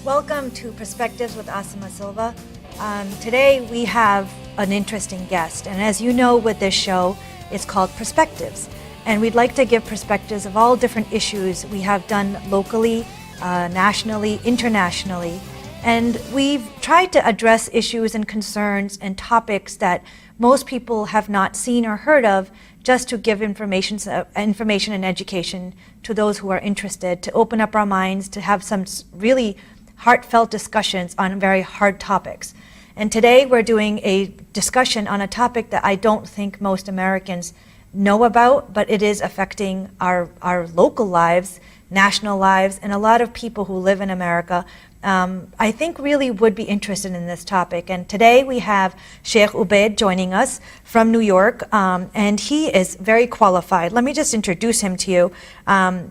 Welcome to Perspectives with Asima Silva. Today we have an interesting guest, and as you know with this show, it's called Perspectives. And we'd like to give perspectives of all different issues we have done locally, nationally, internationally. And we've tried to address issues and concerns and topics that most people have not seen or heard of, just to give information and education to those who are interested, to open up our minds, to have some really heartfelt discussions on very hard topics. And today we're doing a discussion on a topic that I don't think most Americans know about, but it is affecting our local lives, national lives, and a lot of people who live in America I think really would be interested in this topic. And today we have Shaik Ubaid joining us from New York, and he is very qualified. Let me just introduce him to you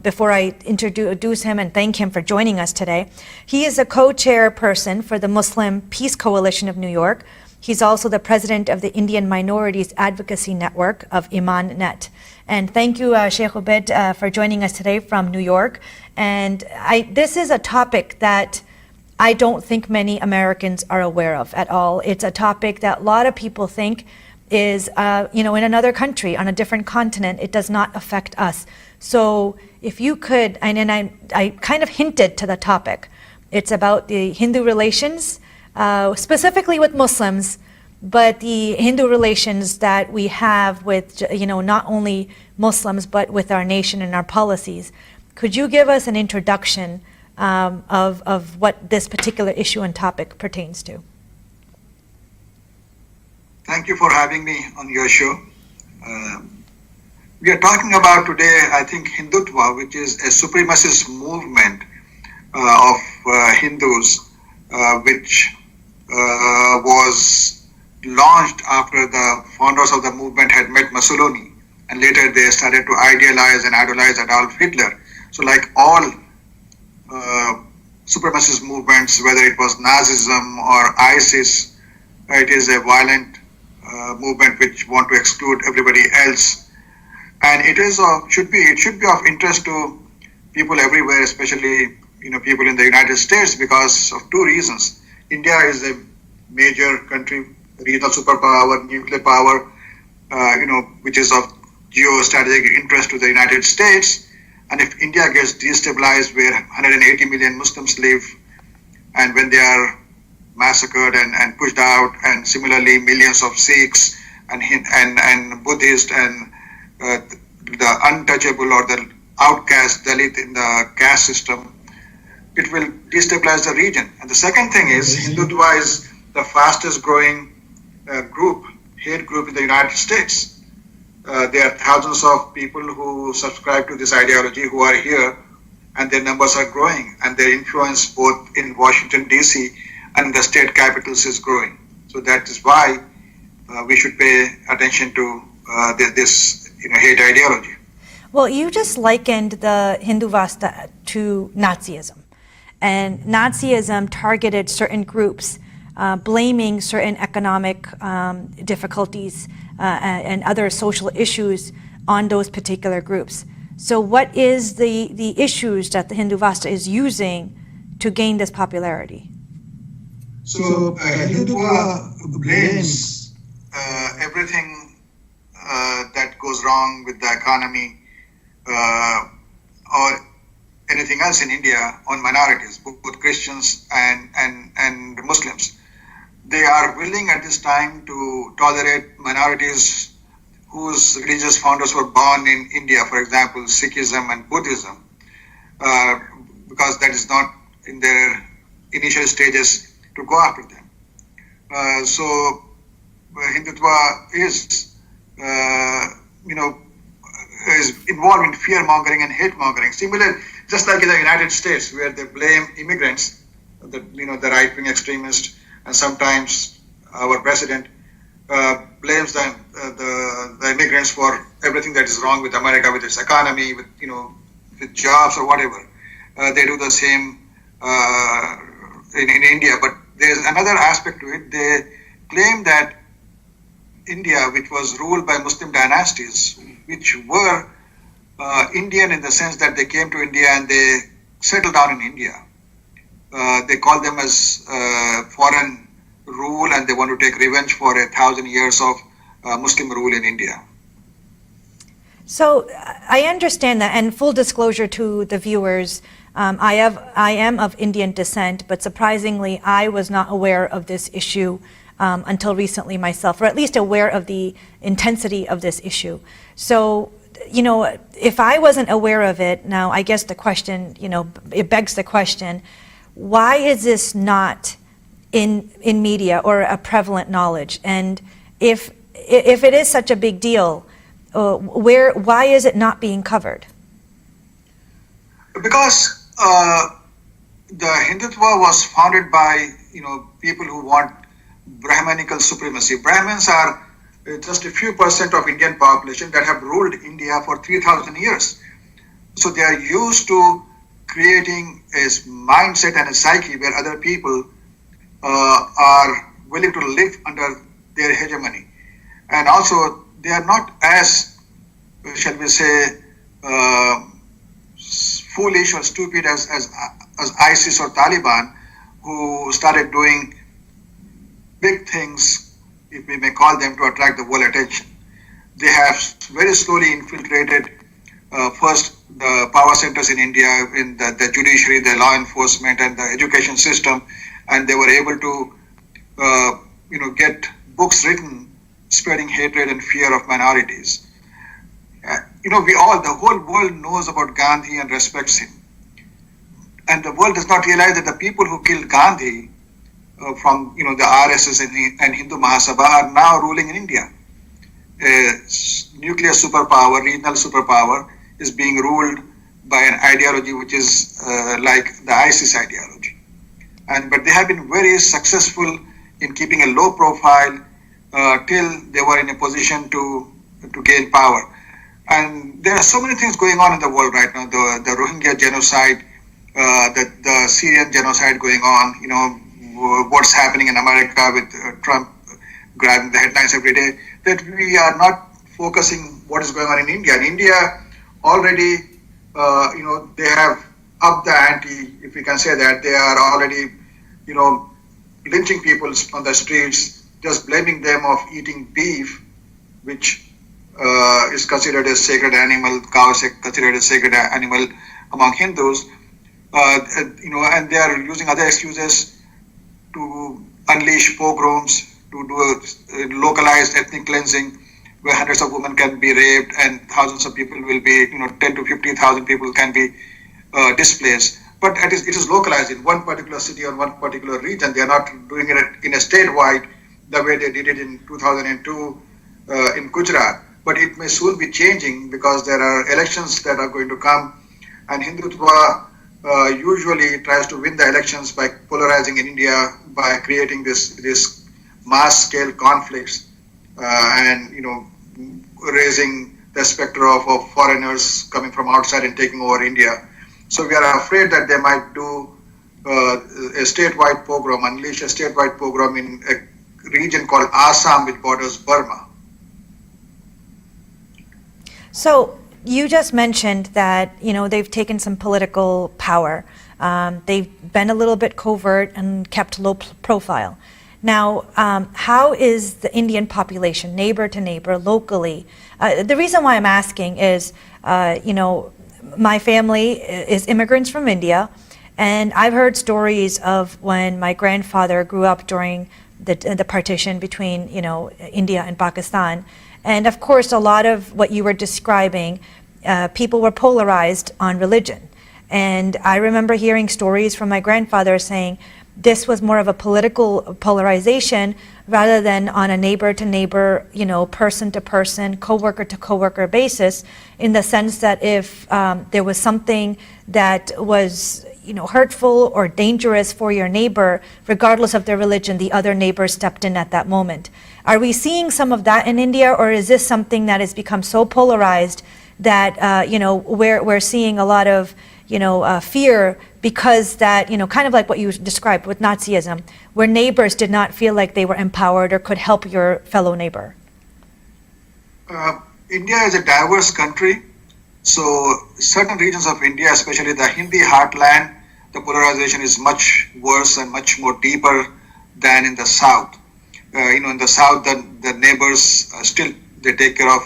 before I introduce him and thank him for joining us today. He is a co-chairperson for the Muslim Peace Coalition of New York. He's also the president of the Indian Minorities Advocacy Network of Iman Net. And thank you, Shaik Ubaid, for joining us today from New York. And this is a topic that I don't think many Americans are aware of at all. It's a topic that a lot of people think is, in another country, on a different continent. It does not affect us. So if you could, and I kind of hinted to the topic. It's about the Hindu relations, specifically with Muslims, but the Hindu relations that we have with, not only Muslims, but with our nation and our policies. Could you give us an introduction of what this particular issue and topic pertains to? Thank you for having me on your show. We are talking about today, I think, Hindutva, which is a supremacist movement of Hindus, which was launched after the founders of the movement had met Mussolini, and later they started to idealize and idolize Adolf Hitler. So like all supremacist movements, whether it was Nazism or ISIS, it is a violent movement which want to exclude everybody else, and it should be of interest to people everywhere, especially people in the United States, because of two reasons. India is a major country, regional superpower, nuclear power, which is of geostrategic interest to the United States. And if India gets destabilized, where 180 million Muslims live, and when they are massacred and pushed out, and similarly millions of Sikhs and Buddhists and the untouchable or the outcast Dalit in the caste system, it will destabilize the region. And the second thing is, Hindutva is the fastest growing hate group in the United States. There are thousands of people who subscribe to this ideology who are here, and their numbers are growing, and their influence both in Washington, D.C. and the state capitals is growing. So that is why we should pay attention to this hate ideology. Well, you just likened the Hindutva to Nazism. And Nazism targeted certain groups, blaming certain economic difficulties and other social issues on those particular groups. So what is the issues that the Hindutva is using to gain this popularity? So Hindutva blames everything that goes wrong with the economy or anything else in India on minorities, both Christians and Muslims. They are willing at this time to tolerate minorities whose religious founders were born in India, for example, Sikhism and Buddhism, because that is not in their initial stages to go after them. So Hindutva is involved in fear mongering and hate mongering. Similar, just like in the United States, where they blame immigrants, the right-wing extremists. And sometimes our president blames the immigrants for everything that is wrong with America, with its economy, with jobs or whatever. They do the same in India. But there's another aspect to it. They claim that India, which was ruled by Muslim dynasties, which were Indian in the sense that they came to India and they settled down in India. They call them as foreign rule, and they want to take revenge for 1,000 years of Muslim rule in India. So I understand that, and full disclosure to the viewers, I am of Indian descent, but surprisingly, I was not aware of this issue until recently myself, or at least aware of the intensity of this issue. So, you know, if I wasn't aware of it, now I guess the question, you know, it begs the question, why is this not in media or a prevalent knowledge? And if it is such a big deal, why is it not being covered? Because the Hindutva was founded by, you know, people who want Brahmanical supremacy. Brahmins are just a few percent of Indian population that have ruled India for 3,000 years. So they are used to creating a mindset and a psyche where other people are willing to live under their hegemony. And also, they are not as, shall we say, foolish or stupid as ISIS or Taliban, who started doing big things, if we may call them, to attract the world attention. They have very slowly infiltrated first the power centers in India, in the judiciary, the law enforcement, and the education system, and they were able to, get books written spreading hatred and fear of minorities. The whole world knows about Gandhi and respects him. And the world does not realize that the people who killed Gandhi from the RSS and Hindu Mahasabha are now ruling in India. A nuclear superpower, regional superpower, is being ruled by an ideology which is like the ISIS ideology. But they have been very successful in keeping a low profile till they were in a position to gain power. And there are so many things going on in the world right now. The Rohingya genocide, the Syrian genocide going on, what's happening in America with Trump grabbing the headlines every day, that we are not focusing what is going on in India. In India, already, they have upped the ante, if we can say that. They are already, lynching people on the streets, just blaming them of eating beef, which is considered a sacred animal. Cow is considered a sacred animal among Hindus, and they are using other excuses to unleash pogroms, to do a localized ethnic cleansing, where hundreds of women can be raped and thousands of people will be, 10 to 50,000 people can be displaced. But it is localized in one particular city or one particular region. They are not doing it in a statewide the way they did it in 2002 in Gujarat. But it may soon be changing because there are elections that are going to come, and Hindutva usually tries to win the elections by polarizing in India, by creating this mass scale conflicts and raising the specter of foreigners coming from outside and taking over India. So we are afraid that they might do a statewide pogrom, unleash a statewide pogrom in a region called Assam, which borders Burma. So you just mentioned that they've taken some political power. They've been a little bit covert and kept low profile. Now, how is the Indian population, neighbor to neighbor, locally? The reason why I'm asking is, my family is immigrants from India, and I've heard stories of when my grandfather grew up during the partition between India and Pakistan. And of course, a lot of what you were describing, people were polarized on religion. And I remember hearing stories from my grandfather saying this was more of a political polarization rather than on a neighbor to neighbor, person to person, coworker to coworker basis, in the sense that if there was something that was hurtful or dangerous for your neighbor, regardless of their religion, the other neighbor stepped in at that moment. Are we seeing some of that in India, or is this something that has become so polarized that we're seeing a lot of fear because that kind of like what you described with Nazism, where neighbors did not feel like they were empowered or could help your fellow neighbor? India is a diverse country, so certain regions of India, especially the Hindi heartland, the polarization is much worse and much more deeper than in the South. In the South, the neighbors still they take care of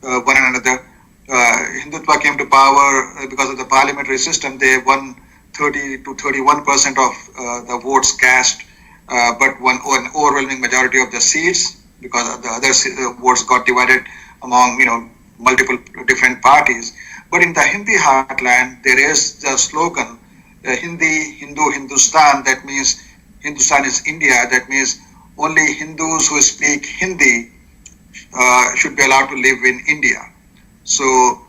one another. Hindutva came to power because of the parliamentary system. They won 30 to 31% of the votes cast, but won an overwhelming majority of the seats because the other votes got divided among multiple different parties. But in the Hindi heartland, there is the slogan Hindi, Hindu, Hindustan. That means Hindustan is India. That means only Hindus who speak Hindi should be allowed to live in India. So,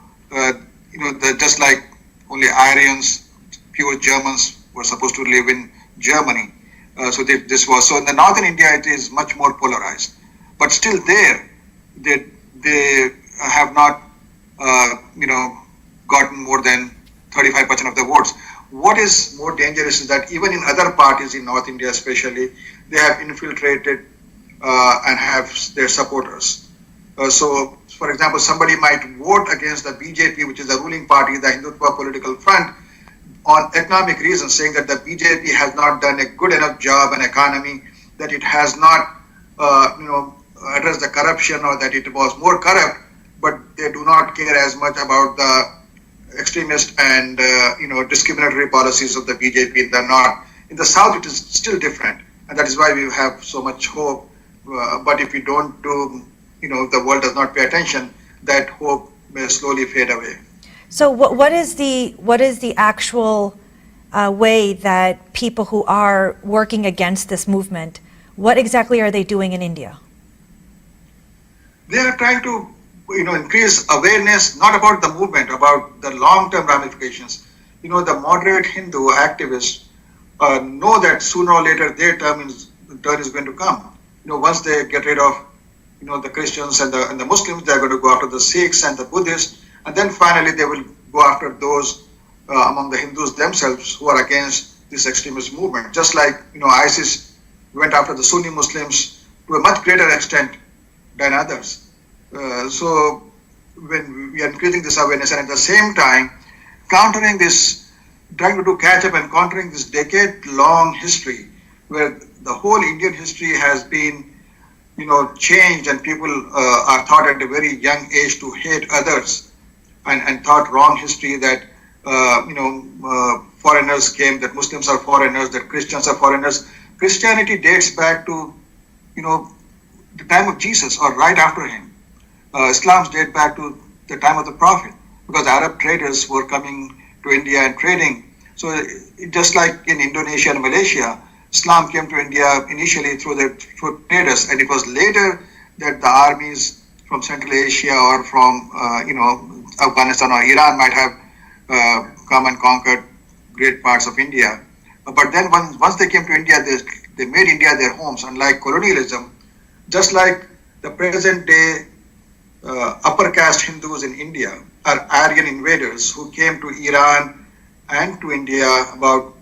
just like only Aryans, pure Germans were supposed to live in Germany. So this was so in the northern India it is much more polarized, but still there they have not gotten more than 35% of the votes. What is more dangerous is that even in other parties in North India especially, they have infiltrated and have their supporters. So, for example, somebody might vote against the BJP, which is the ruling party, the Hindutva political front, on economic reasons, saying that the BJP has not done a good enough job in economy, that it has not, addressed the corruption, or that it was more corrupt, but they do not care as much about the extremist and discriminatory policies of the BJP in the north. In the south, it is still different, and that is why we have so much hope. But if we don't do, the world does not pay attention, that hope may slowly fade away. So what is the actual way that people who are working against this movement, what exactly are they doing in India? They are trying to increase awareness, not about the movement, about the long-term ramifications. The moderate Hindu activists know that sooner or later their turn is going to come. Once they get rid of the Christians and the Muslims, they are going to go after the Sikhs and the Buddhists, and then finally they will go after those among the Hindus themselves who are against this extremist movement. Just like ISIS went after the Sunni Muslims to a much greater extent than others. So when we are increasing this awareness and at the same time countering this, trying to do catch up and countering this decade-long history where the whole Indian history has been changed, and people are taught at a very young age to hate others, and taught wrong history that foreigners came, that Muslims are foreigners, that Christians are foreigners. Christianity dates back to the time of Jesus or right after him. Islam dates back to the time of the Prophet, because Arab traders were coming to India and trading. So just like in Indonesia and Malaysia, Islam came to India initially through traders, and it was later that the armies from Central Asia or from Afghanistan or Iran might have come and conquered great parts of India. But then once they came to India, they made India their homes. Unlike colonialism, just like the present day upper caste Hindus in India are Aryan invaders who came to Iran and to India about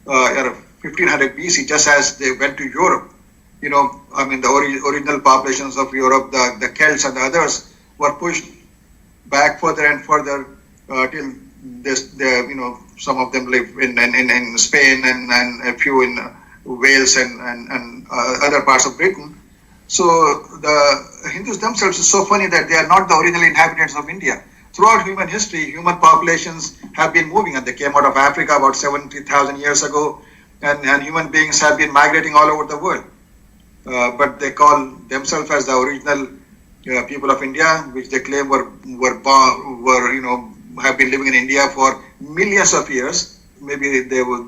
1500 BC, just as they went to Europe. The original populations of Europe, the Celts and the others, were pushed back further and further till some of them live in Spain and a few in Wales and other parts of Britain. So the Hindus themselves is so funny that they are not the original inhabitants of India. Throughout human history, human populations have been moving, and they came out of Africa about 70,000 years ago, and human beings have been migrating all over the world. But they call themselves as the original people of India, which they claim have been living in India for millions of years. Maybe they were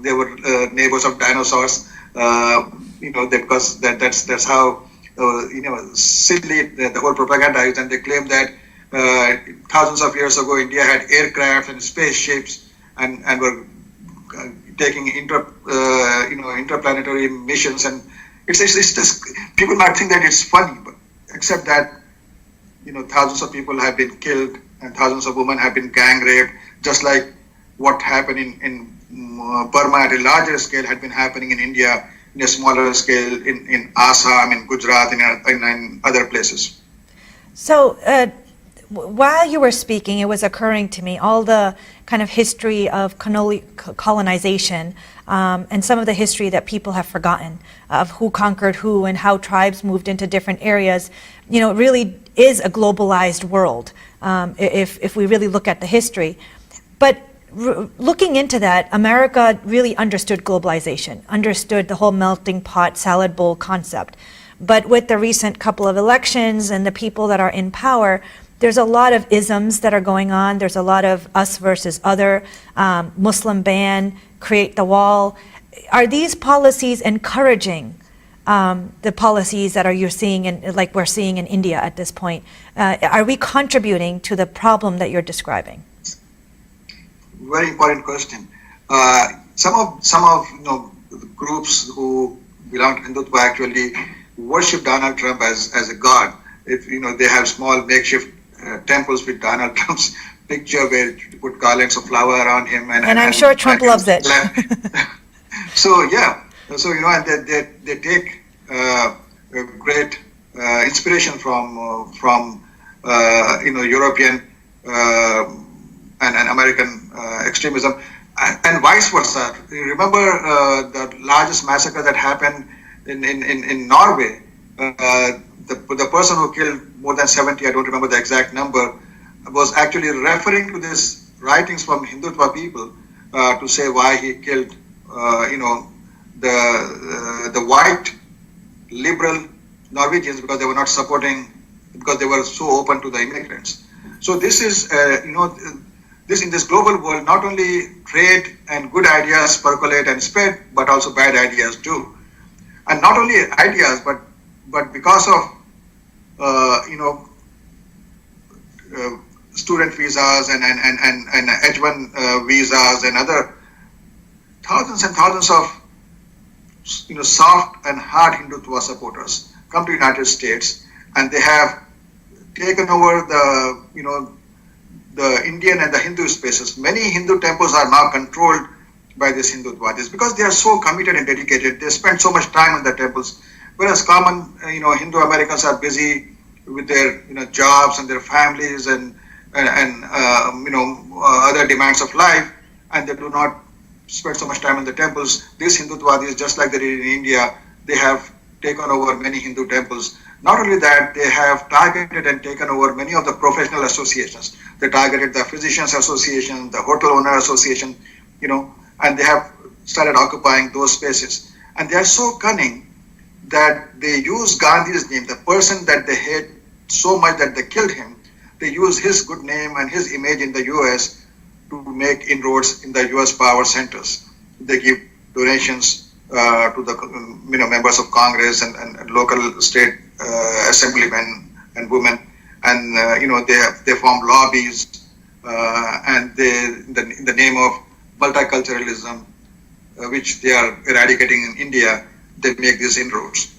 neighbors of dinosaurs. Because that's how silly the whole propaganda is, and they claim that thousands of years ago India had aircraft and spaceships and were taking interplanetary missions, and it's just, people might think that it's funny, but except that thousands of people have been killed and thousands of women have been gang raped, just like what happened in Burma at a larger scale had been happening in India in a smaller scale in Assam, in Gujarat, in other places. So while you were speaking, it was occurring to me all the kind of history of colonization and some of the history that people have forgotten of who conquered who and how tribes moved into different areas. You know, it really is a globalized world if we really look at the history. But looking into that, America really understood globalization, understood the whole melting pot salad bowl concept. But with the recent couple of elections and the people that are in power, there's a lot of isms that are going on. There's a lot of us versus other, Muslim ban, create the wall. Are these policies encouraging the policies that you're seeing like we're seeing in India at this point? Are we contributing to the problem that you're describing? Very important question. Some of the groups who belong to Hindutva actually worship Donald Trump as a god. If they have small makeshift temples with Donald Trump's picture where you put garlands of flower around him, and I'm sure Trump loves it. So and they take great inspiration from European and American extremism, and vice versa. Remember the largest massacre that happened in Norway. The person who killed more than 70, I don't remember the exact number, was actually referring to these writings from Hindutva people to say why he killed, the white liberal Norwegians because they were not supporting, because they were so open to the immigrants. So this is, this in this global world, not only trade and good ideas percolate and spread, but also bad ideas do. And not only ideas, but because of student visas and H1 visas and other thousands and thousands of soft and hard Hindutva supporters come to United States, and they have taken over the Indian and the Hindu spaces. Many Hindu temples are now controlled by these Hindutvadas because they are so committed and dedicated. They spend so much time in the temples, whereas common Hindu Americans are busy with their jobs and their families and other demands of life, and they do not spend so much time in the temples. These Hindutvadas, just like they did in India, they have taken over many Hindu temples. Not only that, they have targeted and taken over many of the professional associations. They targeted the Physicians Association, the Hotel Owner Association, and they have started occupying those spaces. And they are so cunning that they use Gandhi's name, the person that they hate so much that they killed him. They use his good name and his image in the US to make inroads in the US power centers. They give donations to the members of Congress and local state assemblymen and women, and they form lobbies, and in the name of multiculturalism, which they are eradicating in India, they make these inroads.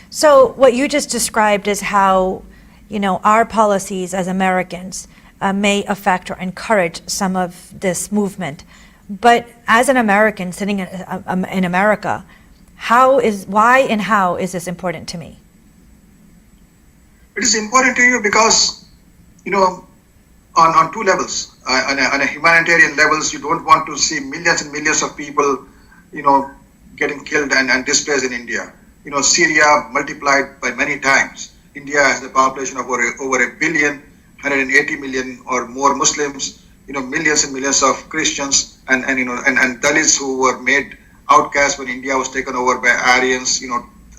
So what you just described is how our policies as Americans may affect or encourage some of this movement. But as an American sitting in America, why and how is this important to me? It is important to you because, on two levels. On a humanitarian levels, you don't want to see millions and millions of people, getting killed and displaced in India. Syria multiplied by many times. India has a population of over a billion, 180 million or more Muslims, millions and millions of Christians and Dalits who were made outcasts when India was taken over by Aryans,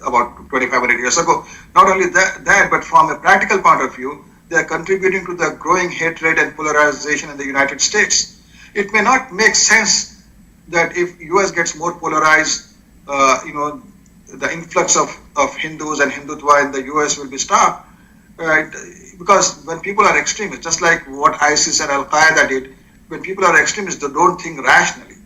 about 2,500 years ago. Not only that, but from a practical point of view, they are contributing to the growing hatred and polarization in the United States. It may not make sense that if US gets more polarized, the influx of Hindus and Hindutva in the US will be stopped, right? Because when people are extremists, just like what ISIS and Al-Qaeda did, when people are extremists, they don't think rationally.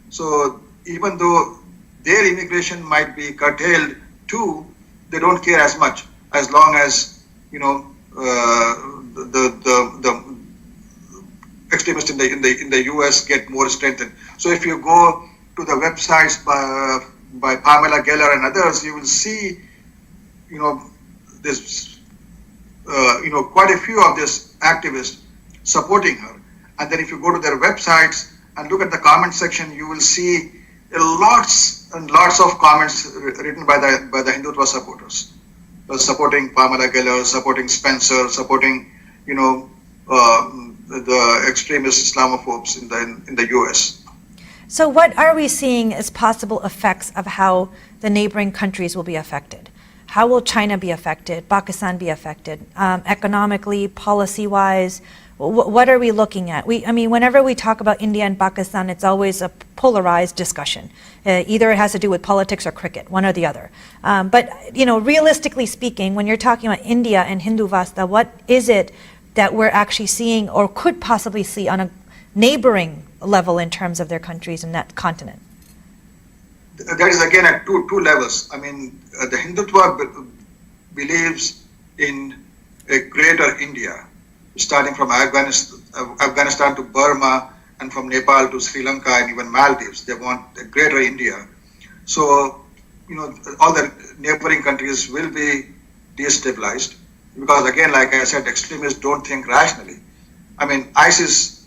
So even though their immigration might be curtailed too, they don't care as much as long as the extremists in the US get more strengthened. So if you go to the websites by Pamela Geller and others, you will see, there's, quite a few of these activists supporting her. And then if you go to their websites and look at the comment section, you will see lots and lots of comments written by the Hindutva supporters, supporting Pamela Geller, supporting Spencer, supporting the extremist Islamophobes in the U.S. So what are we seeing as possible effects of how the neighboring countries will be affected? How will China be affected, Pakistan be affected, economically, policy-wise? What are we looking at? Whenever we talk about India and Pakistan, it's always a polarized discussion. Either it has to do with politics or cricket, one or the other. But realistically speaking, when you're talking about India and Hinduvasta, what is it that we're actually seeing or could possibly see on a neighboring level in terms of their countries in that continent? That is again at two levels. The Hindutva believes in a greater India, starting from Afghanistan to Burma, and from Nepal to Sri Lanka and even Maldives. They want a greater India. So, all the neighboring countries will be destabilized because, again, like I said, extremists don't think rationally. ISIS,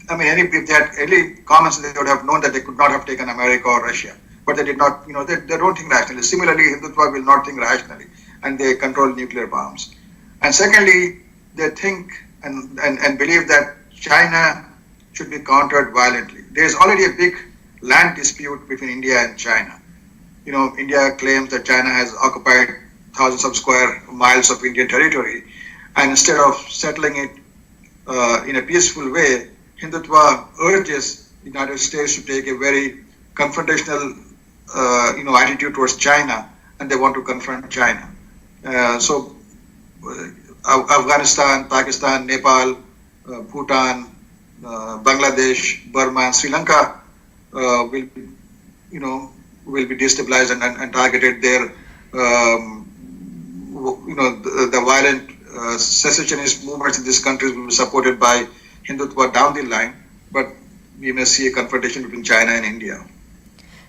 if they had any comments, they would have known that they could not have taken America or Russia. But they did not, they don't think rationally. Similarly, Hindutva will not think rationally, and they control nuclear bombs. And secondly, they think and believe that China should be countered violently. There is already a big land dispute between India and China. India claims that China has occupied thousands of square miles of Indian territory, and instead of settling it in a peaceful way, Hindutva urges the United States to take a very confrontational, attitude towards China, and they want to confront China. Afghanistan, Pakistan, Nepal, Bhutan, Bangladesh, Burma, and Sri Lanka will be destabilized and targeted. There, the violent secessionist movements in these countries will be supported by Hindutva down the line, but we may see a confrontation between China and India.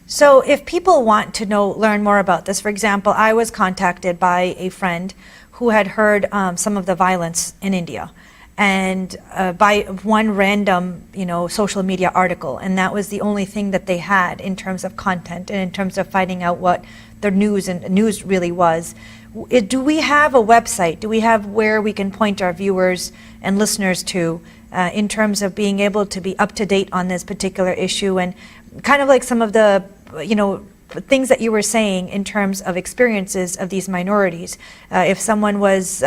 So if people want to learn more about this, for example, I was contacted by a friend who had heard some of the violence in India, and by one random, social media article, and that was the only thing that they had in terms of content and in terms of finding out what the news really was. Do we have a website? Do we have where we can point our viewers and listeners to in terms of being able to be up to date on this particular issue, and kind of like some of the things that you were saying in terms of experiences of these minorities? If someone was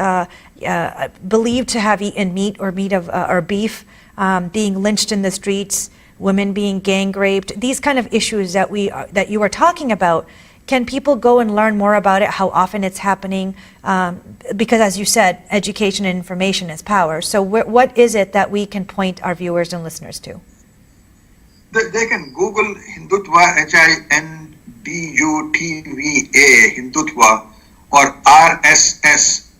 believed to have eaten meat or beef, being lynched in the streets, women being gang raped, these kind of issues that you are talking about, can people go and learn more about it, how often it's happening? Because as you said, education and information is power. So what is it that we can point our viewers and listeners to? They can Google Hindutva, Hindutva, Hindutva, or RSS,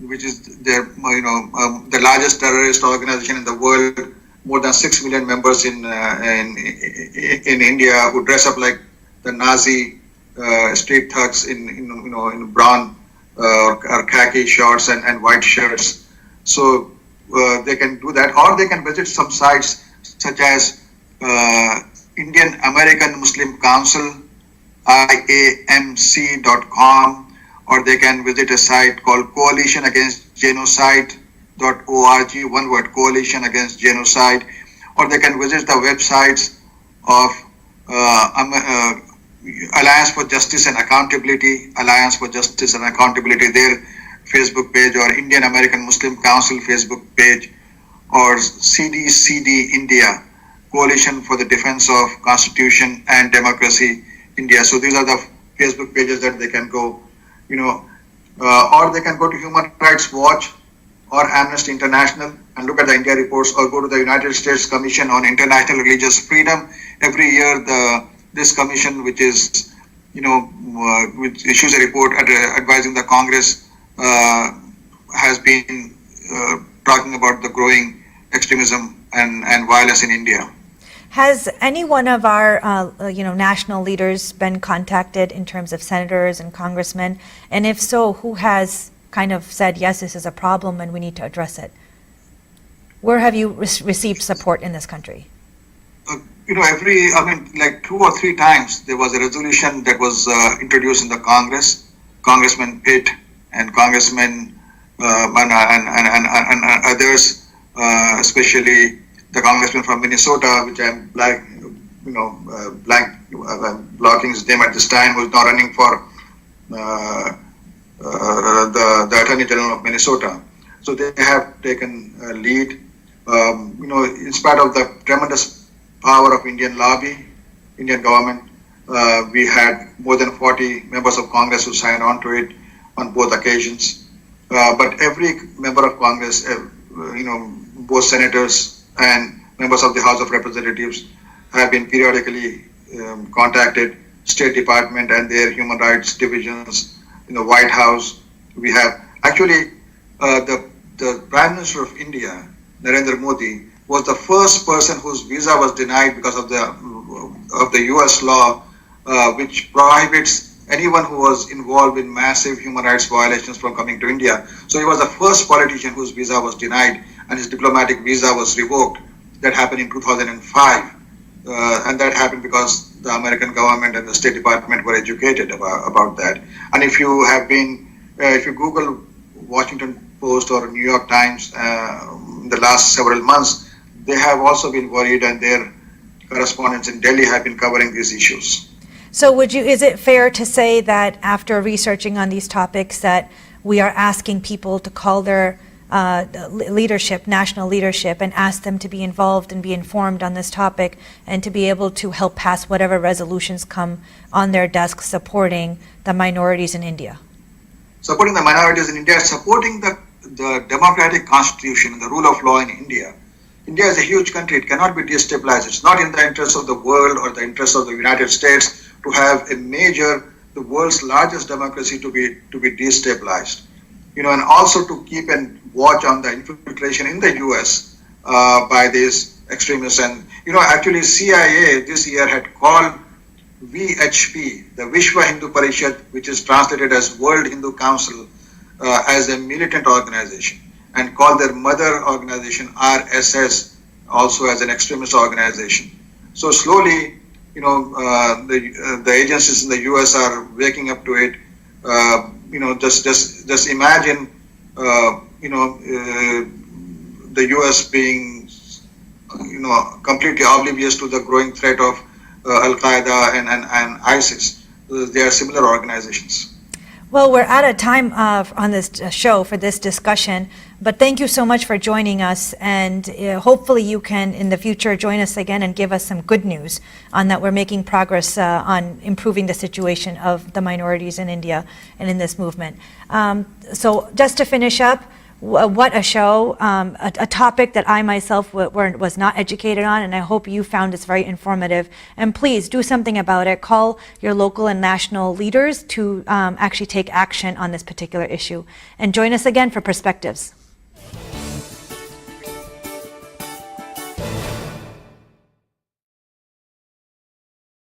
which is the largest terrorist organization in the world. More than 6 million members in India who dress up like the Nazi street thugs in brown or khaki shorts and white shirts. So they can do that, or they can visit some sites such as Indian American Muslim Council, IAMC.com, or they can visit a site called Coalition Against Genocide.org, one word, Coalition Against Genocide, or they can visit the websites of Alliance for Justice and Accountability, their Facebook page, or Indian American Muslim Council Facebook page, or CDCD India, Coalition for the Defense of Constitution and Democracy, India. So these are the Facebook pages that they can go, or they can go to Human Rights Watch or Amnesty International and look at the India reports, or go to the United States Commission on International Religious Freedom. Every year, this commission, which is, which issues a report advising the Congress, has been talking about the growing extremism and violence in India. Has any one of our, national leaders been contacted in terms of senators and congressmen? And if so, who has kind of said, yes, this is a problem and we need to address it. Where have you received support in this country? Like 2 or 3 times there was a resolution that was introduced in the Congress. Congressman Pitt and Congressman and others, especially the congressman from Minnesota, which I'm blocking his name at this time, who's now running for the Attorney General of Minnesota. So they have taken a lead. In spite of the tremendous power of Indian lobby, Indian government, we had more than 40 members of Congress who signed on to it on both occasions. But every member of Congress, both senators and members of the House of Representatives have been periodically contacted, State Department and their human rights divisions, in the White House. We have actually the Prime Minister of India, Narendra Modi, was the first person whose visa was denied because of the U.S. law, which prohibits anyone who was involved in massive human rights violations from coming to India. So he was the first politician whose visa was denied and his diplomatic visa was revoked. That happened in 2005. And that happened because the American government and the State Department were educated about that. And if you Google Washington Post or New York Times in the last several months, they have also been worried, and their correspondents in Delhi have been covering these issues. So is it fair to say that after researching on these topics that we are asking people to call their leadership, national leadership, and ask them to be involved and be informed on this topic and to be able to help pass whatever resolutions come on their desk supporting the minorities in India? Supporting the minorities in India, supporting the democratic constitution and the rule of law in India. India is a huge country. It cannot be destabilized. It's not in the interest of the world or the interest of the United States to have the world's largest democracy to be destabilized. And also to keep and watch on the infiltration in the U.S. By these extremists. And actually CIA this year had called VHP, the Vishwa Hindu Parishad, which is translated as World Hindu Council, as a militant organization, and called their mother organization RSS also as an extremist organization. So slowly, the agencies in the U.S. are waking up to it. Just imagine, the U.S. being, completely oblivious to the growing threat of Al-Qaeda and ISIS. They are similar organizations. Well, we're out of time on this show for this discussion, but thank you so much for joining us, and hopefully you can in the future join us again and give us some good news on that we're making progress on improving the situation of the minorities in India and in this movement. So just to finish up, what a show, a topic that I myself was not educated on, and I hope you found this very informative. And please do something about it. Call your local and national leaders to actually take action on this particular issue. And join us again for Perspectives.